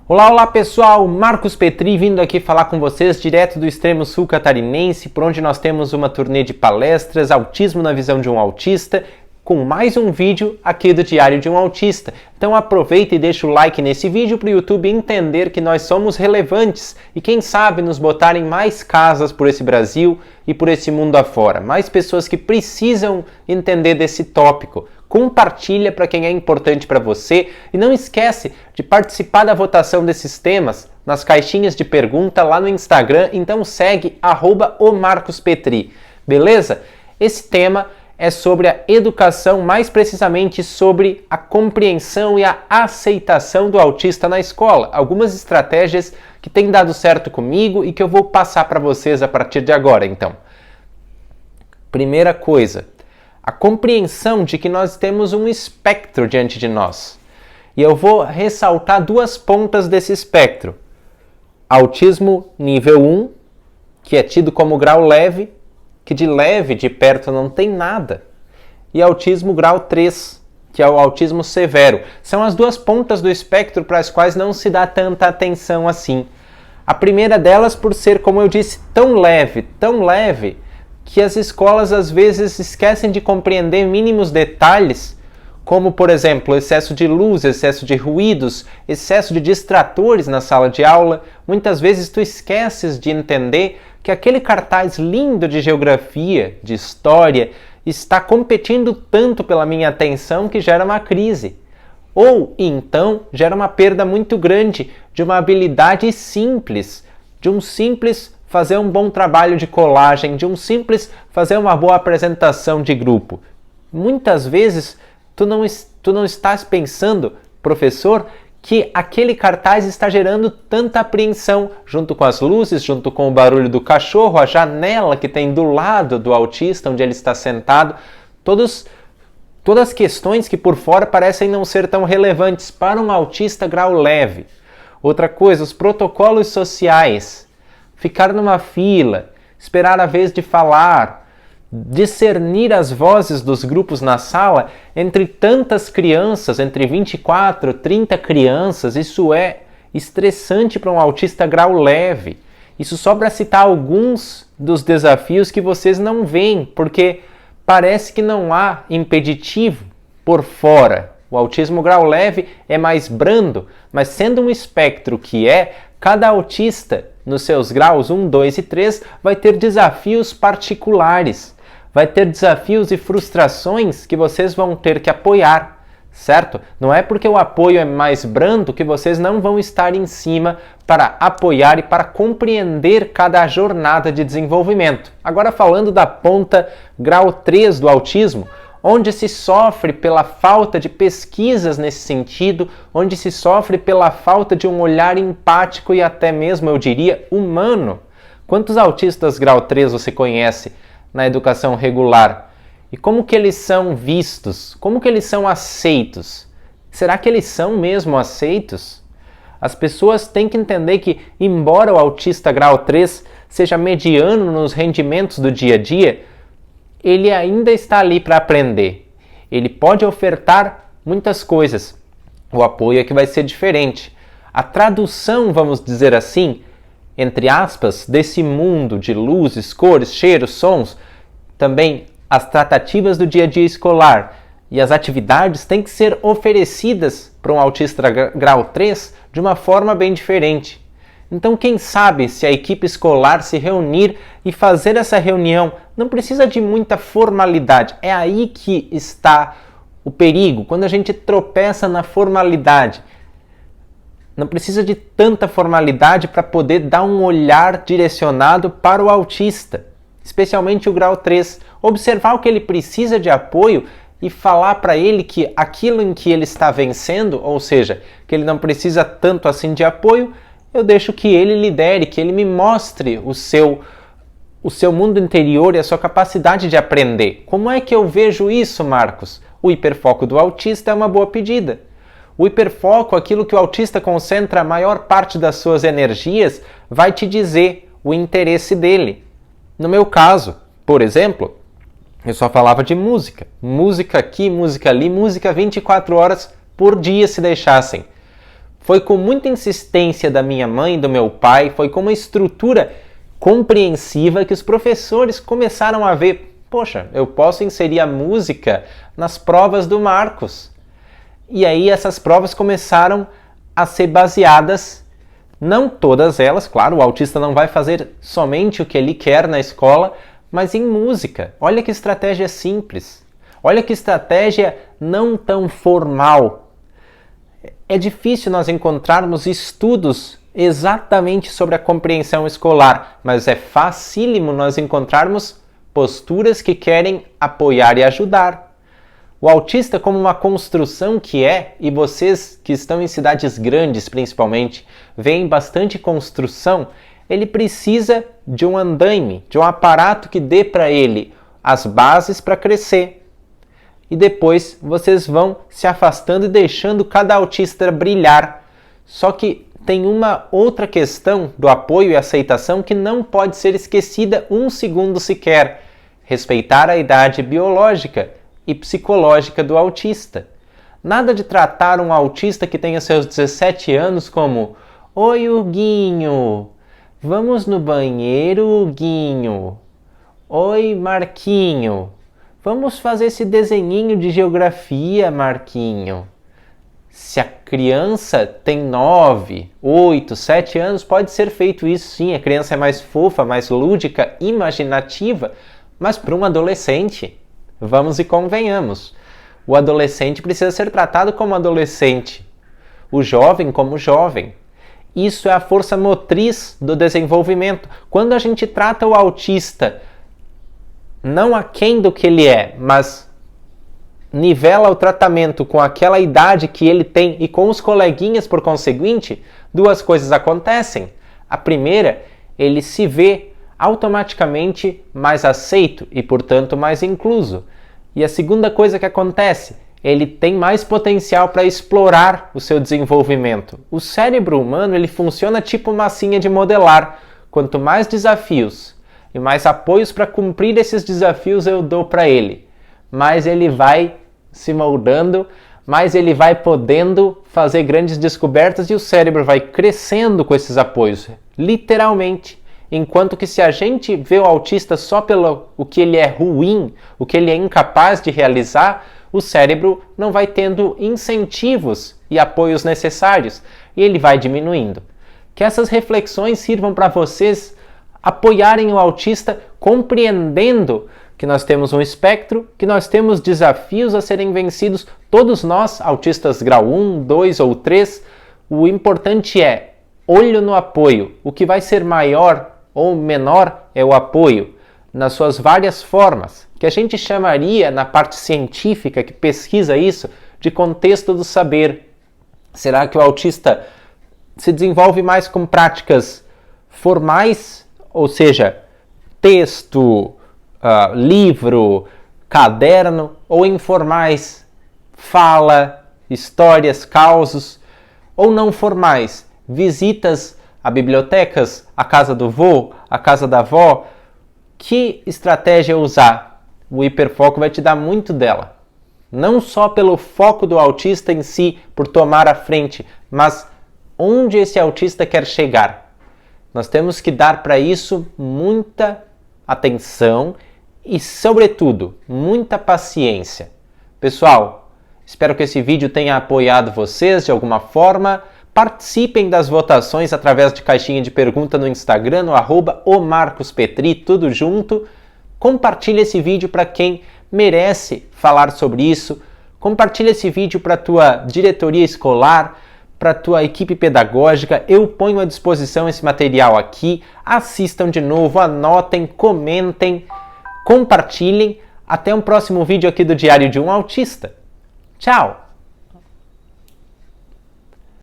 Olá, olá pessoal, Marcos Petri vindo aqui falar com vocês direto do extremo sul catarinense, por onde nós temos uma turnê de palestras, autismo na visão de um autista, com mais um vídeo aqui do Diário de um Autista. Então aproveita e deixa o like nesse vídeo para o YouTube entender que nós somos relevantes e quem sabe nos botar em mais casas por esse Brasil e por esse mundo afora. Mais pessoas que precisam entender desse tópico. Compartilha para quem é importante para você e não esquece de participar da votação desses temas nas caixinhas de pergunta lá no Instagram, então segue @omarcospetri, beleza? Esse tema é sobre a educação, mais precisamente sobre a compreensão e a aceitação do autista na escola. Algumas estratégias que têm dado certo comigo e que eu vou passar para vocês a partir de agora, então. Primeira coisa, a compreensão de que nós temos um espectro diante de nós. E eu vou ressaltar duas pontas desse espectro. Autismo nível 1, que é tido como grau leve, que de leve, de perto, não tem nada. E autismo grau 3, que é o autismo severo. São as duas pontas do espectro para as quais não se dá tanta atenção assim. A primeira delas por ser, como eu disse, tão leve, que as escolas às vezes esquecem de compreender mínimos detalhes, como, por exemplo, excesso de luz, excesso de ruídos, excesso de distratores na sala de aula. Muitas vezes tu esqueces de entender que aquele cartaz lindo de geografia, de história, está competindo tanto pela minha atenção que gera uma crise. Ou, então, gera uma perda muito grande de uma habilidade simples, de um simples fazer um bom trabalho de colagem, de um simples fazer uma boa apresentação de grupo. Muitas vezes tu não estás pensando, professor, que aquele cartaz está gerando tanta apreensão, junto com as luzes, junto com o barulho do cachorro, a janela que tem do lado do autista, onde ele está sentado, todas questões que por fora parecem não ser tão relevantes para um autista grau leve. Outra coisa, os protocolos sociais. Ficar numa fila, esperar a vez de falar, discernir as vozes dos grupos na sala entre tantas crianças, entre 24, 30 crianças, isso é estressante para um autista grau leve. Isso só para citar alguns dos desafios que vocês não veem, porque parece que não há impeditivo por fora. O autismo grau leve é mais brando, mas sendo um espectro que cada autista nos seus graus 1, 2 e 3 vai ter desafios particulares, vai ter desafios e frustrações que vocês vão ter que apoiar, certo? Não é porque o apoio é mais brando que vocês não vão estar em cima para apoiar e para compreender cada jornada de desenvolvimento. Agora falando da ponta grau 3 do autismo, onde se sofre pela falta de pesquisas nesse sentido, onde se sofre pela falta de um olhar empático e até mesmo, eu diria, humano. Quantos autistas grau 3 você conhece na educação regular? E como que eles são vistos? Como que eles são aceitos? Será que eles são mesmo aceitos? As pessoas têm que entender que, embora o autista grau 3 seja mediano nos rendimentos do dia a dia, ele ainda está ali para aprender. Ele pode ofertar muitas coisas. O apoio é que vai ser diferente. A tradução, vamos dizer assim, entre aspas, desse mundo de luzes, cores, cheiros, sons, também as tratativas do dia a dia escolar e as atividades têm que ser oferecidas para um autista grau 3 de uma forma bem diferente. Então, quem sabe se a equipe escolar se reunir e fazer essa reunião não precisa de muita formalidade. É aí que está o perigo, quando a gente tropeça na formalidade. Não precisa de tanta formalidade para poder dar um olhar direcionado para o autista, especialmente o grau 3. Observar o que ele precisa de apoio e falar para ele que aquilo em que ele está vencendo, ou seja, que ele não precisa tanto assim de apoio, eu deixo que ele lidere, que ele me mostre o seu mundo interior e a sua capacidade de aprender. Como é que eu vejo isso, Marcos? O hiperfoco do autista é uma boa pedida. O hiperfoco, aquilo que o autista concentra a maior parte das suas energias, vai te dizer o interesse dele. No meu caso, por exemplo, eu só falava de música. Música aqui, música ali, música 24 horas por dia se deixassem. Foi com muita insistência da minha mãe e do meu pai, foi com uma estrutura compreensiva que os professores começaram a ver, poxa, eu posso inserir a música nas provas do Marcos. E aí essas provas começaram a ser baseadas, não todas elas, claro, o autista não vai fazer somente o que ele quer na escola, mas em música. Olha que estratégia simples. Olha que estratégia não tão formal. É difícil nós encontrarmos estudos exatamente sobre a compreensão escolar, mas é facílimo nós encontrarmos posturas que querem apoiar e ajudar. O autista, como uma construção que é, e vocês que estão em cidades grandes principalmente, veem bastante construção, ele precisa de um andaime, de um aparato que dê para ele as bases para crescer. E depois vocês vão se afastando e deixando cada autista brilhar. Só que tem uma outra questão do apoio e aceitação que não pode ser esquecida um segundo sequer. Respeitar a idade biológica e psicológica do autista. Nada de tratar um autista que tenha seus 17 anos como: "Oi, Huguinho, vamos no banheiro, Huguinho. Oi, Marquinho, vamos fazer esse desenhinho de geografia, Marquinho." Se a criança tem 9, 8, 7 anos, pode ser feito isso sim. A criança é mais fofa, mais lúdica, imaginativa, mas para um adolescente, vamos e convenhamos, o adolescente precisa ser tratado como adolescente, o jovem como jovem. Isso é a força motriz do desenvolvimento. Quando a gente trata o autista não aquém do que ele é, mas nivela o tratamento com aquela idade que ele tem e com os coleguinhas por conseguinte, duas coisas acontecem. A primeira, ele se vê automaticamente mais aceito e, portanto, mais incluso. E a segunda coisa que acontece, ele tem mais potencial para explorar o seu desenvolvimento. O cérebro humano ele funciona tipo massinha de modelar. Quanto mais desafios e mais apoios para cumprir esses desafios eu dou para ele, mais ele vai se moldando, mais ele vai podendo fazer grandes descobertas e o cérebro vai crescendo com esses apoios, literalmente. Enquanto que se a gente vê o autista só pelo o que ele é ruim, o que ele é incapaz de realizar, o cérebro não vai tendo incentivos e apoios necessários e ele vai diminuindo. Que essas reflexões sirvam para vocês apoiarem o autista compreendendo que nós temos um espectro, que nós temos desafios a serem vencidos, todos nós, autistas grau 1, 2 ou 3, o importante é olho no apoio. O que vai ser maior ou menor é o apoio, nas suas várias formas, que a gente chamaria, na parte científica que pesquisa isso, de contexto do saber. Será que o autista se desenvolve mais com práticas formais, ou seja, texto, livro, caderno, ou informais, fala, histórias, causos, ou não formais, visitas a bibliotecas, a casa do vô, a casa da avó? Que estratégia usar? O hiperfoco vai te dar muito dela. Não só pelo foco do autista em si, por tomar a frente, mas onde esse autista quer chegar. Nós temos que dar para isso muita atenção e, sobretudo, muita paciência. Pessoal, espero que esse vídeo tenha apoiado vocês de alguma forma. Participem das votações através de caixinha de pergunta no Instagram, no @omarcospetri, tudo junto. Compartilhe esse vídeo para quem merece falar sobre isso. Compartilhe esse vídeo para a tua diretoria escolar, para a tua equipe pedagógica. Eu ponho à disposição esse material aqui. Assistam de novo, anotem, comentem, compartilhem. Até um próximo vídeo aqui do Diário de um Autista. Tchau!